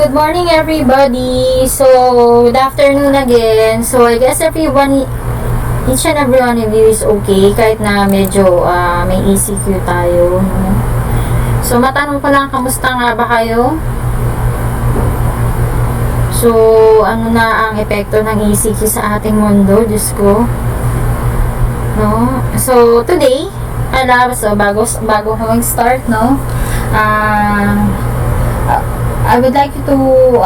good morning everybody. So, good afternoon again. So, I guess each and every one of you is okay kahit na medyo may ECQ tayo. So, matanong ko lang, kamusta nga ba kayo? So, ano na ang epekto ng ECQ sa ating mundo? Diyos ko. No? So, today, bago ko mag-start, no? I would like you to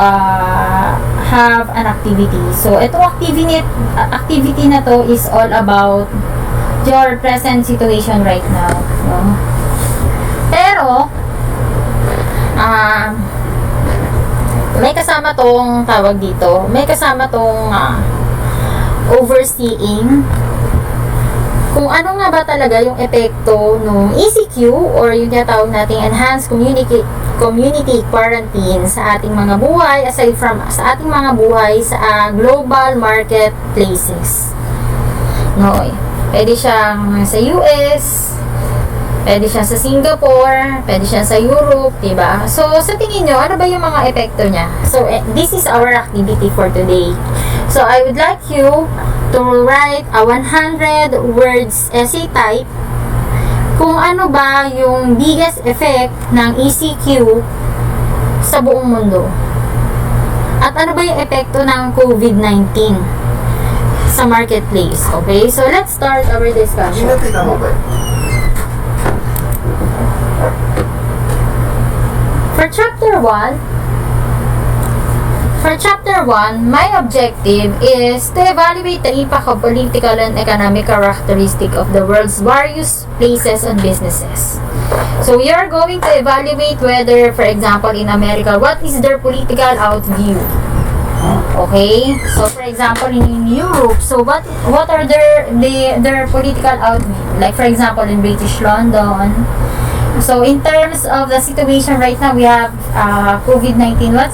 have an activity. So, itong activity na to is all about your present situation right now. No? Pero, may kasama tong tawag dito. May kasama tong overseeing. Kung ano nga ba talaga yung epekto ng ECQ or yung tinatawag nating enhanced community quarantine sa ating mga buhay, aside from sa ating mga buhay sa global marketplaces. No, pwede siyang sa US, pwede siyang sa Singapore, pwede siyang sa Europe, diba? So, sa tingin nyo, ano ba yung mga epekto niya? So, this is our activity for today. So, I would like you to write a 100 words essay type kung ano ba yung biggest effect ng ECQ sa buong mundo. At ano ba yung epekto ng COVID-19 sa marketplace. Okay? So, let's start our discussion. For chapter 1, my objective is to evaluate the impact of political and economic characteristic of the world's various places and businesses. So we are going to evaluate whether, for example, in America, what is their political outview? Okay? So for example, in Europe, so what are their political outview? Like for example, in British London. So in terms of the situation right now, we have COVID-19. What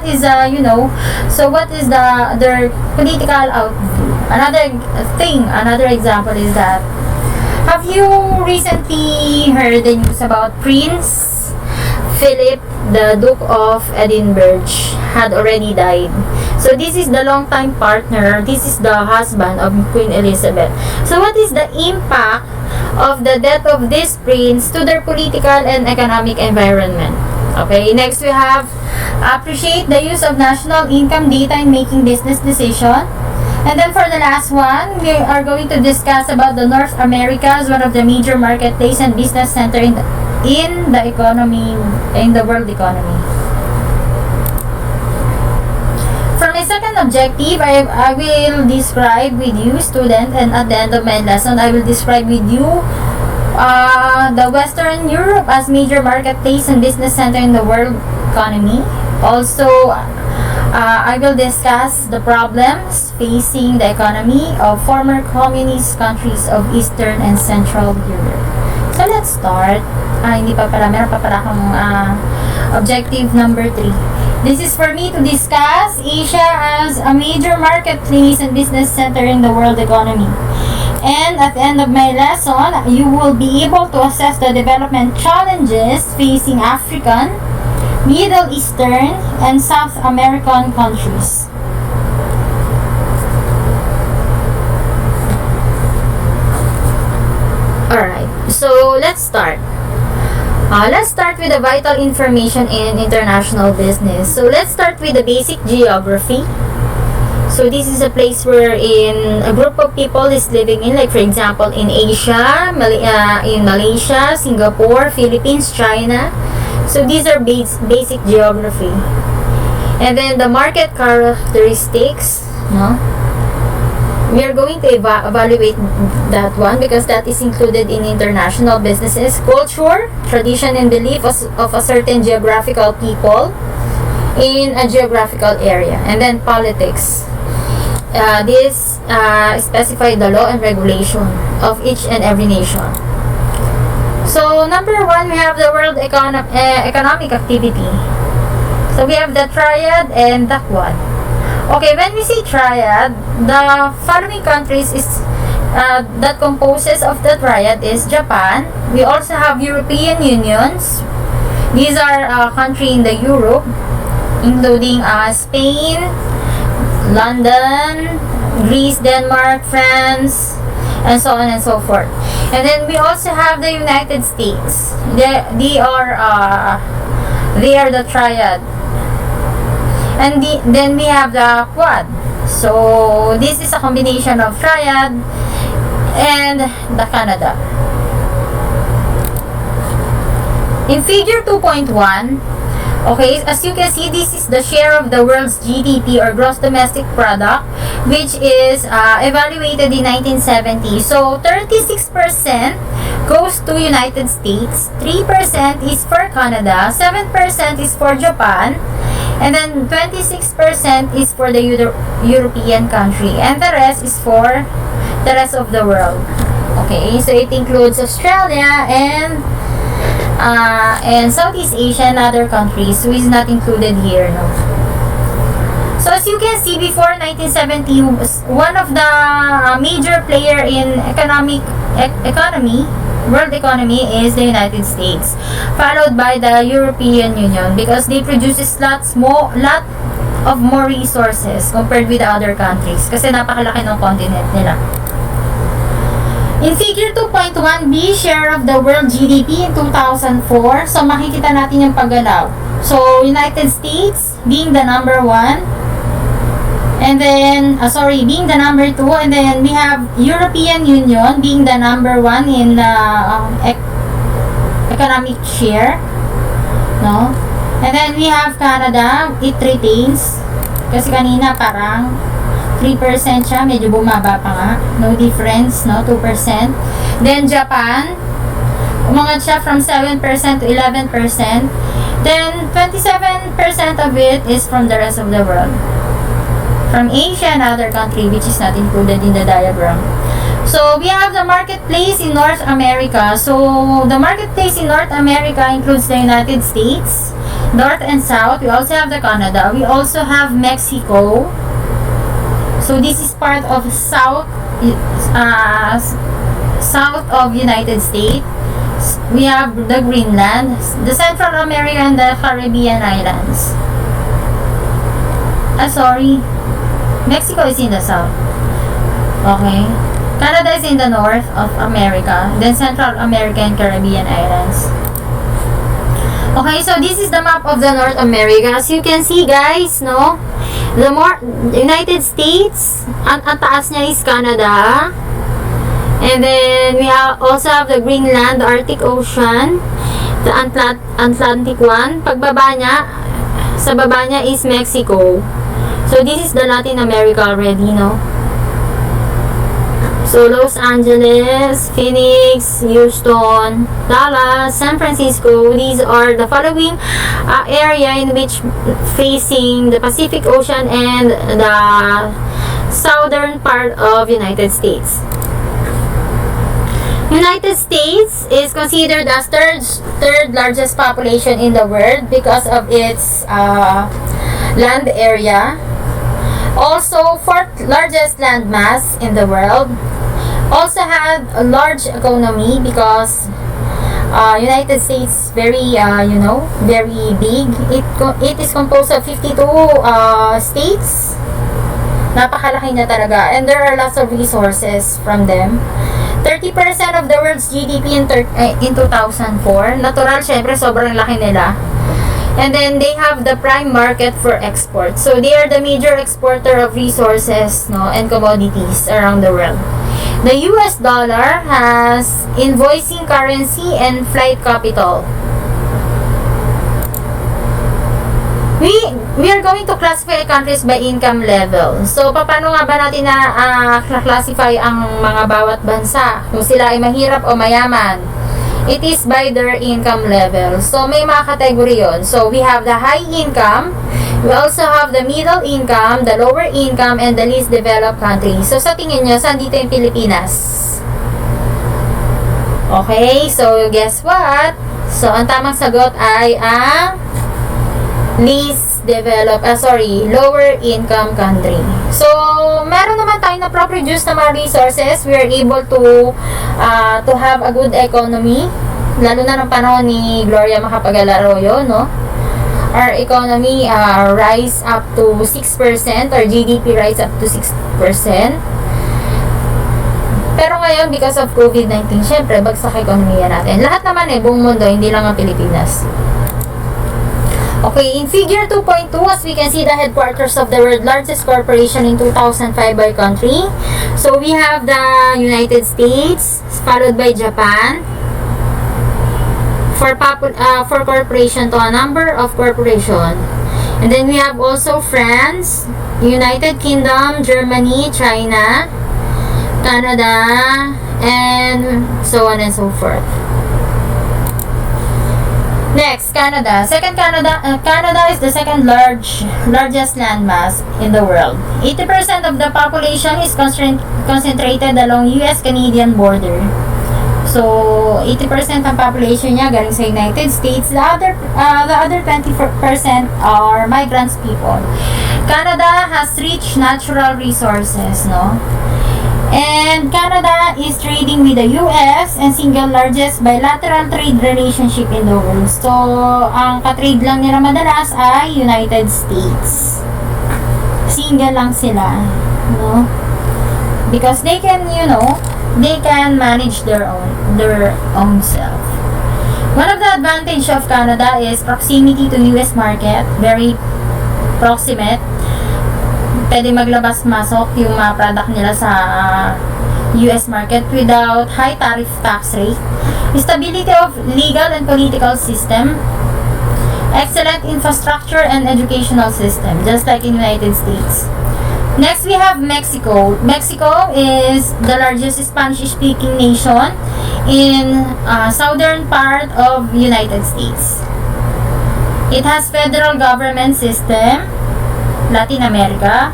is their political outview? Another example is that, have you recently heard the news about Prince Philip, the Duke of Edinburgh, had already died? So this is the longtime partner. This is the husband of Queen Elizabeth. So what is the impact of the death of this prince to their political and economic environment? Okay, next we have appreciate the use of national income data in making business decision. And then for the last one, we are going to discuss about the North America as one of the major marketplace and business center in the world economy. For my second objective, I will describe with you, student, and at the end of my lesson, I will describe with you the Western Europe as major marketplace and business center in the world economy. Also, I will discuss the problems facing the economy of former communist countries of Eastern and Central Europe. So, let's start. Meron pa pala akong objective number 3. This is for me to discuss Asia as a major marketplace and business center in the world economy. And at the end of my lesson, you will be able to assess the development challenges facing African, Middle Eastern, and South American countries. Alright, so let's start. Let's start with the vital information in international business. So let's start with the basic geography. So this is a place where a group of people is living in, like for example in Asia, in Malaysia, Singapore, Philippines, China. So these are basic geography. And then the market characteristics, no? We are going to evaluate that one because that is included in international businesses. Culture, tradition, and belief of a certain geographical people in a geographical area. And then politics. This specify the law and regulation of each and every nation. So number 1, we have the world economic activity. So we have the triad and the quad. Okay, when we say triad, the following countries is that composes of the triad is Japan. We also have European Unions. These are country in the Europe. including Spain, London, Greece, Denmark, France, and so on and so forth. And then we also have the United States. They are the triad. And then we have the quad. So this is a combination of triad and the Canada. In figure 2.1, okay, as you can see, this is the share of the world's GDP or gross domestic product, which is evaluated in 1970. So 36% goes to United States, 3% is for Canada, 7% is for Japan, and then 26% is for the European country, and the rest is for the rest of the world. Okay, so it includes Australia and Southeast Asia and other countries, who is not included here, no. So as you can see, before 1970, one of the major player in world economy is the United States, followed by the European Union, because they produces lot of more resources compared with the other countries, kasi napakalaki ng continent nila. In figure 2.1b, share of the world GDP in 2004. So makikita natin yung paggalaw. So United States being the number 1, and then being the number 2, and then we have European Union being the number 1 in economic share, no? And then we have Canada, it retains, kasi kanina parang 3% siya, medyo bumaba pa nga, no difference, no, 2%. Then Japan, umangat siya from 7% to 11%. Then 27% of it is from the rest of the world, from Asia and other country, which is not included in the diagram. So we have the marketplace in North America. So the marketplace in North America includes the United States, North and South. We also have the Canada. We also have Mexico. So this is part of south of United States. We have the Greenland, the Central America, and the Caribbean islands. Mexico is in the south. Okay. Canada is in the north of America. Then Central America and Caribbean islands. Okay, so this is the map of the North America. As you can see, guys, no? The United States, ang taas niya is Canada. And then we also have the Greenland, the Arctic Ocean, the Atlantic one. Pagbaba niya, sa baba niya is Mexico. So this is the Latin America already, no? So Los Angeles, Phoenix, Houston, Dallas, San Francisco, these are the following area in which facing the Pacific Ocean and the southern part of United States. United States is considered as third largest population in the world because of its land area. Also, fourth largest land mass in the world. Also had a large economy because United States very very big. It is composed of 52 states. Napakalaki na talaga, and there are lots of resources from them. 30% of the world's GDP in 2004. Natural, syempre sobrang laki nila. And then they have the prime market for export. So they are the major exporter of resources, no, and commodities around the world. The US dollar has invoicing currency and flight capital. We are going to classify countries by income level. So, paano nga ba natin na classify ang mga bawat bansa? Kung sila ay mahirap o mayaman? It is by their income level. So, may mga category yun. So, we have the high income. We also have the middle income, the lower income, and the least developed countries. So, sa tingin nyo, saan dito yung Pilipinas? Okay, so guess what? So, ang tamang sagot ay ang lower income country. So, meron naman tayo na produce na mga resources. We are able to have a good economy. Lalo na ng panahon ni Gloria Macapagal-Arroyo, no? our economy rise up to 6% or GDP rise up to 6%. Pero ngayon, because of COVID-19, syempre, bagsak ekonomiya natin. Lahat naman buong mundo, hindi lang ang Pilipinas. Okay, in figure 2.2, as we can see the headquarters of the world's largest corporation in 2005 by country. So, we have the United States, followed by Japan. For corporation to a number of corporation. And then we have also France, United Kingdom, Germany, China, Canada, and so on and so forth. Next, Canada. Canada is the second largest landmass in the world. 80% of the population is concentrated along US-Canadian border. So, 80% ng population niya galing sa United States. The other 20% are migrants people. Canada has rich natural resources, no? And Canada is trading with the US and single largest bilateral trade relationship in the world. So, ang katrade lang nila madalas ay United States. Single lang sila, no? Because they can, they can manage their own self. One of the advantage of Canada is proximity to US market, very proximate. Pwede maglabas-masok yung mga product nila sa US market without high tariff tax rate. Stability of legal and political system. Excellent infrastructure and educational system, just like in United States. Next, we have Mexico. Mexico is the largest Spanish-speaking nation in southern part of United States. It has federal government system, Latin America,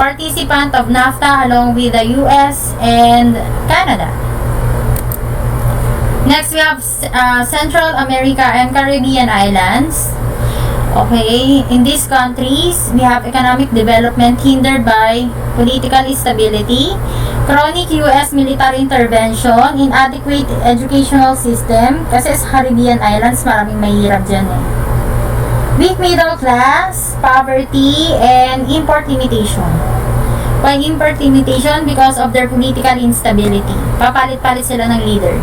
participant of NAFTA along with the US and Canada. Next, we have Central America and Caribbean Islands. Okay, in these countries, we have economic development hindered by political instability, chronic US military intervention, inadequate educational system, kasi sa Caribbean Islands, maraming mahirap dyan weak middle class, poverty, and import limitation. Why import limitation? Because of their political instability. Papalit-palit sila ng leader.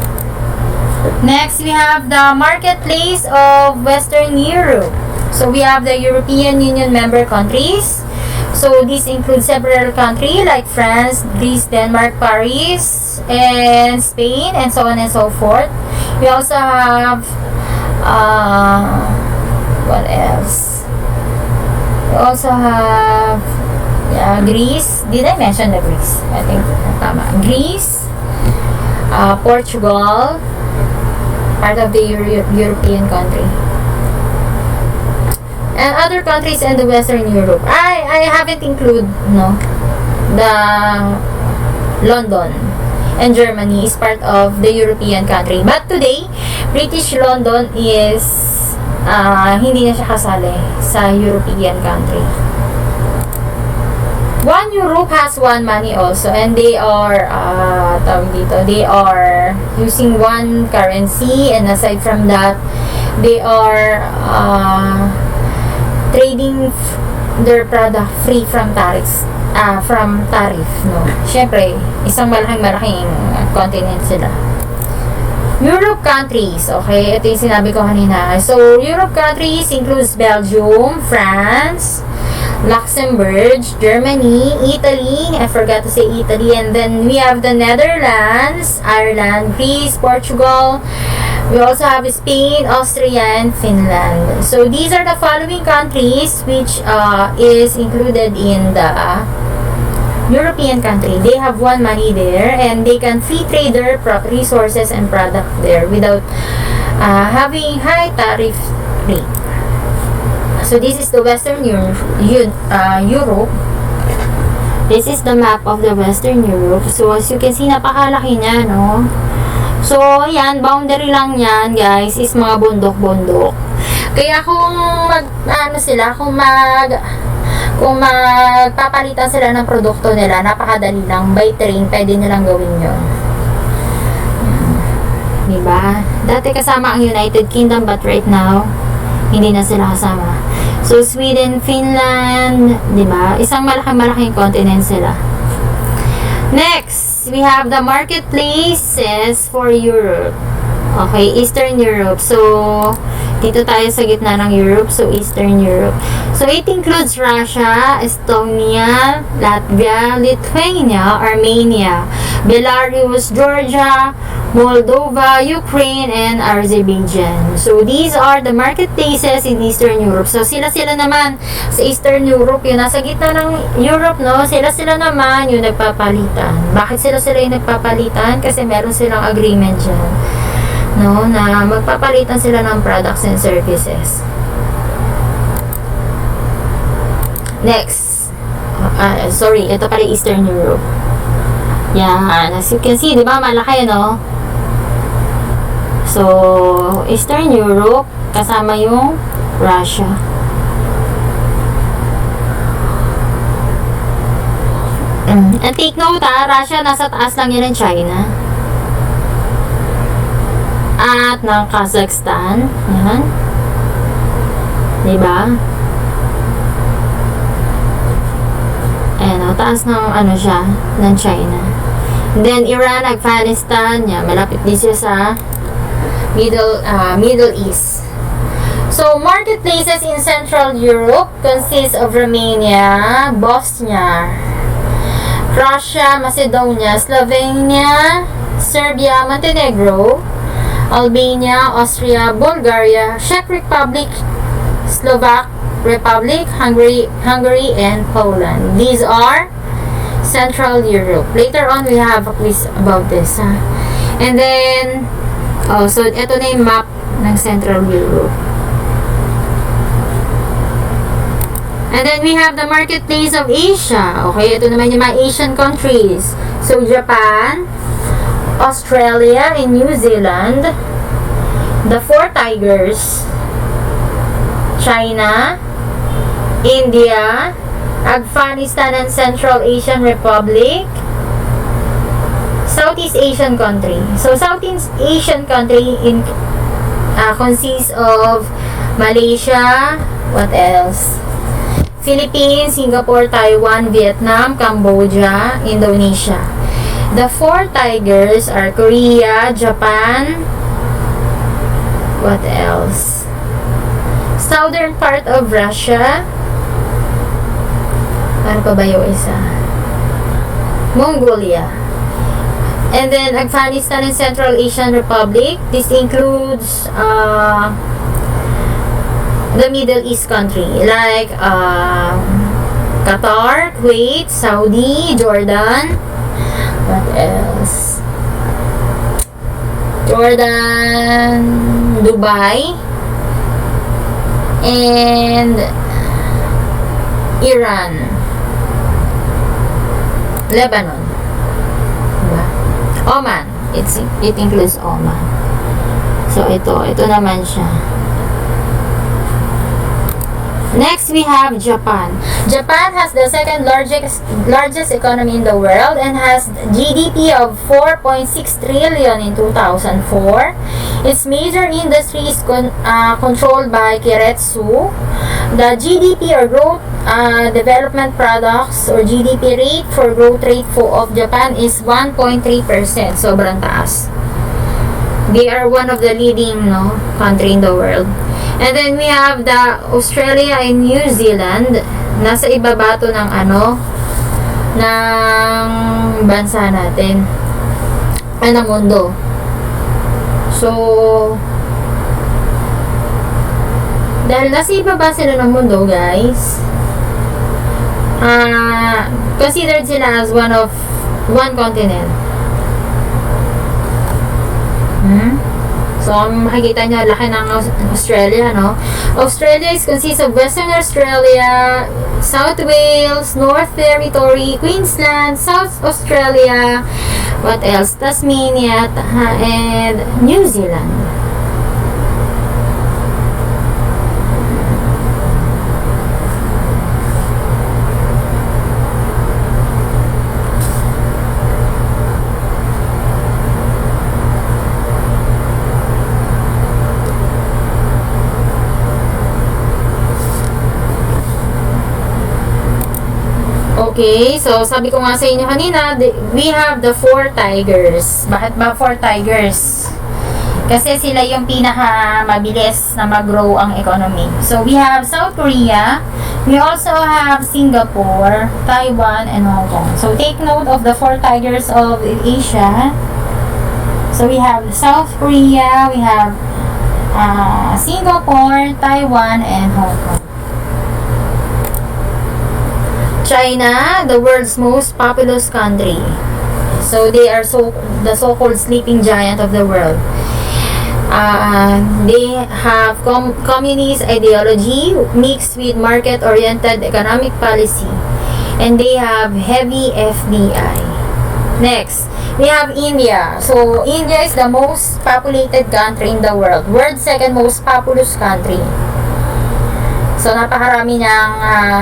Next, we have the marketplace of Western Europe. So, we have the European Union member countries. So, this includes several countries like France, Greece, Denmark, Paris, and Spain, and so on and so forth. We also have what else? We also have Greece. Did I mention the Greece? I think tama. Greece, Portugal, part of the European country, and other countries in the Western Europe. I haven't included the London and Germany is part of the European country. But today, British London is hindi na siya kasali sa European country. One Europe has one money also, and they are they are using one currency, and aside from that, they are trading their product free from tariff, no. Syempre, isang malaking continent sila. Europe countries, okay, ito yung sinabi ko kanina. So, Europe countries includes Belgium, France, Luxembourg, Germany, Italy, I forgot to say Italy, and then we have the Netherlands, Ireland, Greece, Portugal. We also have Spain, Austria, and Finland. So, these are the following countries which is included in the European country. They have one money there, and they can free trade their resources and product there without having high tariff rate. So this is the Western Europe. This is the map of the Western Europe. So as you can see, napakalaki niya, no? So yan, boundary lang yan, guys, is mga bundok-bundok. Kaya kung magpapalitan sila ng produkto nila, napakadali lang. By train, pwede nilang gawin yun. Diba? Dati kasama ang United Kingdom, but right now, hindi na sila kasama. So, Sweden, Finland, di ba? Isang malaking continent sila. Next, we have the marketplaces for Europe. Okay, Eastern Europe. So, dito tayo sa gitna ng Europe. So, Eastern Europe. So, it includes Russia, Estonia, Latvia, Lithuania, Armenia, Belarus, Georgia, Moldova, Ukraine, and Azerbaijan. So, these are the marketplaces in Eastern Europe. So, sila naman sa Eastern Europe, yung nasa gitna ng Europe, no? Sila naman yung nagpapalitan. Bakit sila yung nagpapalitan? Kasi meron silang agreement dyan, no? Na magpapalitan sila ng products and services. Next. Sorry, ito pala Eastern Europe. Yan. As you can see, di ba? Malaki, no? So, Eastern Europe, kasama yung Russia. And take note, Russia, nasa taas lang yan ng China. At ng Kazakhstan. Yan. Diba? Ayan, taas ng siya, ng China. And then, Iran, Afghanistan. Yan, malapit din siya sa Middle East. So, marketplaces in Central Europe consist of Romania, Bosnia, Russia, Macedonia, Slovenia, Serbia, Montenegro, Albania, Austria, Bulgaria, Czech Republic, Slovak Republic, Hungary, and Poland. These are Central Europe. Later on, we have a quiz about this. And then, so ito na yung map ng Central Europe. And then we have the marketplace of Asia. Okay, ito naman yung mga Asian countries. So, Japan, Australia, and New Zealand. The Four Tigers. China, India, Afghanistan and Central Asian Republic. Southeast Asian country. So, Southeast Asian country consists of Malaysia, what else? Philippines, Singapore, Taiwan, Vietnam, Cambodia, Indonesia. The Four Tigers are Korea, Japan, what else? Southern part of Russia. Ano pa ba yung isa? Mongolia. And then Afghanistan and Central Asian Republic. This includes the Middle East country like Qatar, Kuwait, Saudi, Jordan. What else? Jordan, Dubai, and Iran, Lebanon, diba? Oman. It includes Oman. So ito naman siya. Next, we have Japan. Japan has the second largest economy in the world and has GDP of 4.6 trillion in 2004. Its major industry is controlled by Keiretsu. The GDP or growth development products or GDP rate for growth rate of Japan is 1.3%. Sobrang taas. They are one of the leading country in the world. And then we have the Australia and New Zealand. Nasa ibaba to ng ng bansa natin. Ng mundo. So, dahil nasa ibaba sila ng mundo, guys, considered sila as one continent. So, makikita nyo, laki ng Australia, no? Australia consists of Western Australia, South Wales, North Territory, Queensland, South Australia, what else? Tasmania, and New Zealand. Okay, so sabi ko nga sa inyo kanina, we have the 4 tigers. Bakit ba 4 tigers? Kasi sila yung pinaka mabilis na mag-grow ang economy. So we have South Korea, we also have Singapore, Taiwan, and Hong Kong. So take note of the 4 tigers of Asia. So we have South Korea, we have Singapore, Taiwan, and Hong Kong. China, the world's most populous country. So they are the so-called sleeping giant of the world. They have communist ideology mixed with market-oriented economic policy, and they have heavy FDI. Next, we have India. So India is the most populated country in the world. World's second most populous country. So napakarami ng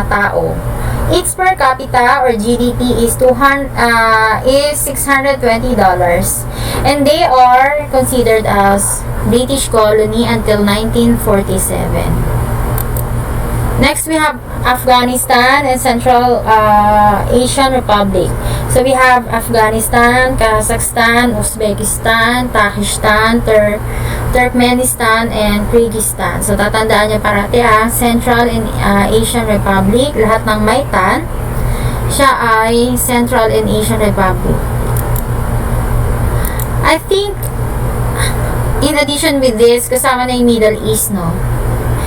tao. Its per capita or GDP is $620, and they are considered as British colony until 1947. Next, we have Afghanistan and Central Asian Republic. So we have Afghanistan, Kazakhstan, Uzbekistan, Pakistan, Turkmenistan, and Kyrgyzstan. So tatandaan niyo parati Central and Asian Republic, lahat ng may tan, siya ay Central and Asian Republic. I think in addition with this, kasama na yung Middle East, no?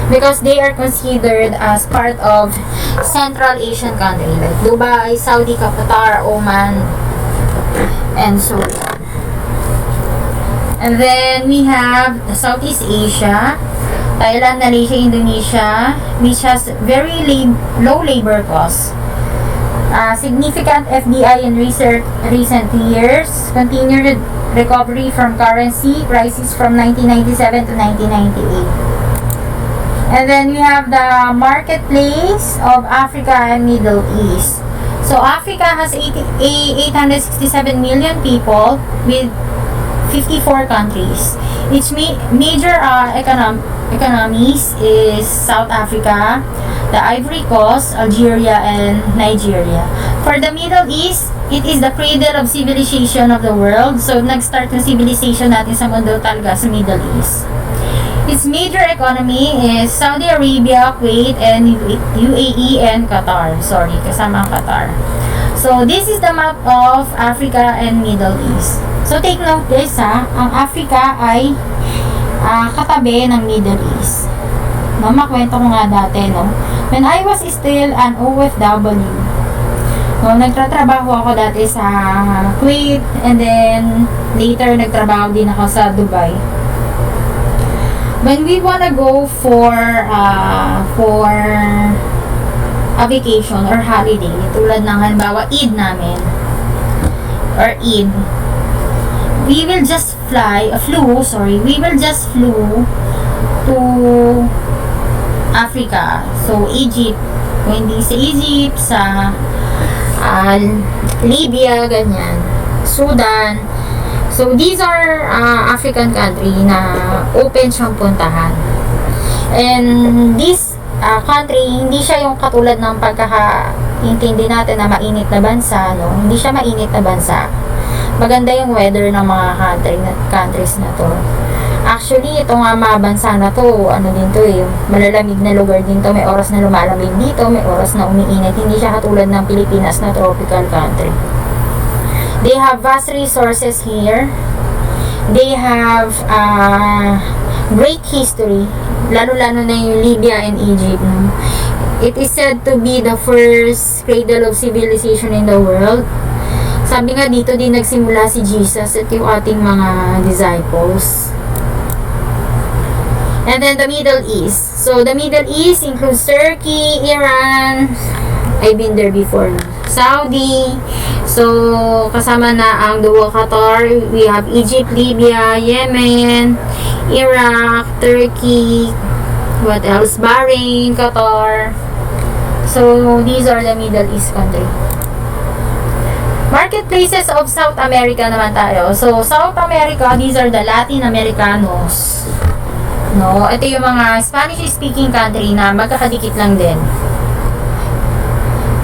Because they are considered as part of Central Asian country like Dubai, Saudi, Qatar, Oman, and so on. And then we have Southeast Asia, Thailand, Malaysia, Indonesia, which has very low labor costs. Significant FDI in recent years, continued recovery from currency crisis from 1997 to 1998. And then we have the marketplace of Africa and Middle East. So Africa has 867 million people with 54 countries. Its major economies is South Africa, the Ivory Coast, Algeria, and Nigeria. For the Middle East, it is the cradle of civilization of the world. So nag-start ng civilization natin sa mundo talaga sa Middle East. Its major economy is Saudi Arabia, Kuwait, and UAE, and Qatar. Sorry, kasama ang Qatar. So, this is the map of Africa and Middle East. So, take note guys ang Africa ay katabi ng Middle East. No, makwento ko nga dati, no? When I was still an OFW, no, nagtatrabaho ako dati sa Kuwait, and then later nagtrabaho din ako sa Dubai. When we wanna go for a vacation or holiday, tulad ng halimbawa Eid namin or Eid, we will just flew to Africa. So Egypt, kung hindi sa Egypt, sa Libya, ganyan, Sudan. So, these are African country na open siyang puntahan. And this country, hindi siya yung katulad ng pagkakaintindi natin na mainit na bansa, no? Hindi siya mainit na bansa. Maganda yung weather ng mga countries na to. Actually, ito nga mga bansa na to, ano din to malalamig na lugar din to. May oras na lumalamig dito, may oras na umiinit. Hindi siya katulad ng Pilipinas na tropical country. They have vast resources here. They have great history. Lalo-lalo na yung Libya and Egypt. No? It is said to be the first cradle of civilization in the world. Sabi nga dito din nagsimula si Jesus at yung ating mga disciples. And then the Middle East. So the Middle East includes Turkey, Iran. I've been there before. Saudi. So, kasama na ang duo Qatar. We have Egypt, Libya, Yemen, Iraq, Turkey, what else? Bahrain, Qatar. So, these are the Middle East country. Marketplaces of South America naman tayo. So, South America, these are the Latin Americanos. No? Ito yung mga Spanish-speaking country na magkakadikit lang din.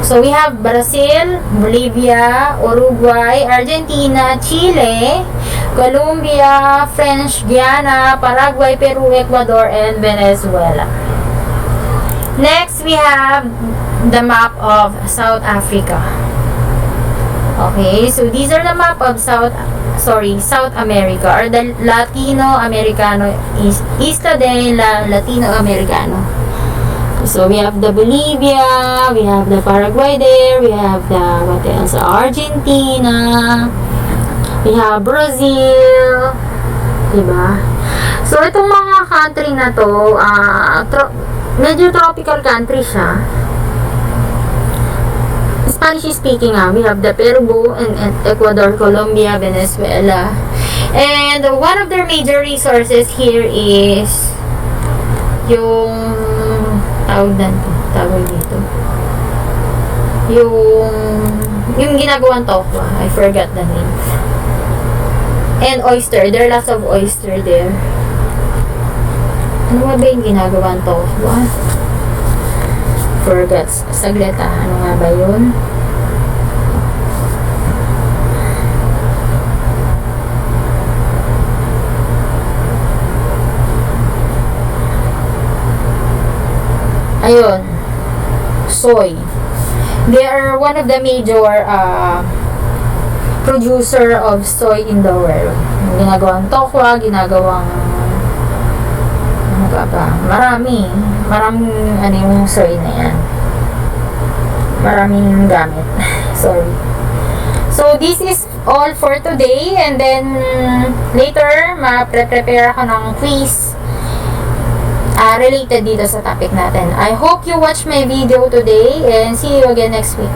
So we have Brazil, Bolivia, Uruguay, Argentina, Chile, Colombia, French Guiana, Paraguay, Peru, Ecuador, and Venezuela. Next, we have the map of South Africa. Okay, so these are the map of South America, or the Latino-Americano, Isla de la Latino-Americano. So we have the Bolivia, we have the Paraguay there, we have the, what else, Argentina, we have Brazil, diba? So itong mga country na to, medyo tropical country siya. Spanish speaking, we have the Peru and Ecuador, Colombia, Venezuela. And one of their major resources here is yung tawag dito. Yung ginagawang tokwa. I forgot the name. And oyster. There are lots of oyster there. Ano ba yung ginagawang tokwa? Forgot. Saglit Ano nga ba yun? Ayun. Soy. They are one of the major producer of soy in the world. Ginagawang tokwa, ginagawang ano ba? Maraming yung soy na yan. Maraming gamit. Sorry. So, this is all for today. And then, later, ma-prepare ako ng quiz related dito sa topic natin. I hope you watch my video today and see you again next week.